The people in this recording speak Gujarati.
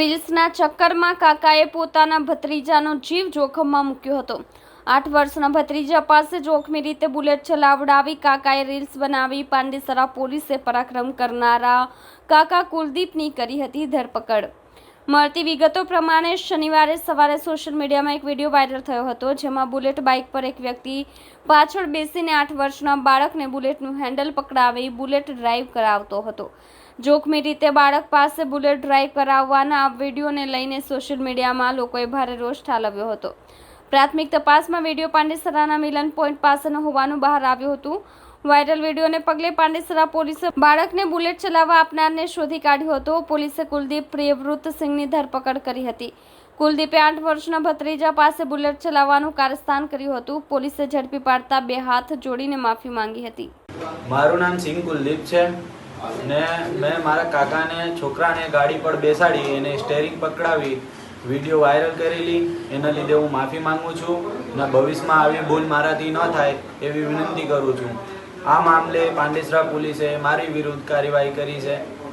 રીલ્સના ચક્કરમાં કાકાએ પોતાના ભત્રીજાનો જીવ જોખમમાં મૂક્યો હતો। 8 વર્ષના ભત્રીજા પાસે જોખમી રીતે બુલેટ ચલાવડાવી કાકાએ રીલ્સ બનાવી પાંડેસરા પોલીસે પરાક્રમ કરનારા કાકા કુલદીપની કરી હતી ધરપકડ। મળતી વિગતો પ્રમાણે શનિવારે સવારે સોશિયલ મીડિયામાં એક વિડીયો વાયરલ થયો હતો, જેમાં બુલેટ બાઇક પર એક વ્યક્તિ પાછળ બેસીને 8 વર્ષના બાળકને બુલેટનું હેન્ડલ પકડાવી બુલેટ ડ્રાઈવ કરાવતો હતો। જોખમી રીતે બાળક પાસે બુલેટ ડ્રાઈવ કરાવવાના આ વિડીયોને લઈને સોશિયલ મીડિયામાં લોકોએ ભારે રોષ ઠાલવ્યો હતો। પ્રાથમિક તપાસમાં વિડીયો પાંડેસરાના મિલન પોઈન્ટ પાસેનો હોવાનું બહાર આવ્યું હતું। વાયરલ વિડીયોને પગલે પાંડેસરા પોલીસે બાળકને બુલેટ ચલાવવા આપનારને શોધી કાઢ્યો હતો। પોલીસે કુલદીપ પ્રિયવ્રતસિંહની ધરપકડ કરી હતી। કુલદીપે 8 વર્ષના ભત્રીજા પાસે બુલેટ ચલાવવાનું કારસ્તાન કર્યું હતું। પોલીસે ઝડપી પાડતા 2 હાથ જોડીને માફી માંગી હતી। મારું નામ સિંહ કુલદીપ છે ને મેં મારા કાકાને છોકરાને ગાડી પર બેસાડી એને સ્ટેરિંગ પકડાવી વિડીયો વાયરલ કરેલી, એના લીધે હું માફી માંગુ છું ને ભવિષ્યમાં આવી ભૂલ મારાથી ન થાય એવી વિનંતી કરું છું। આ મામલે પાંડેસરા પોલીસે મારી વિરુદ્ધ કાર્યવાહી કરી છે।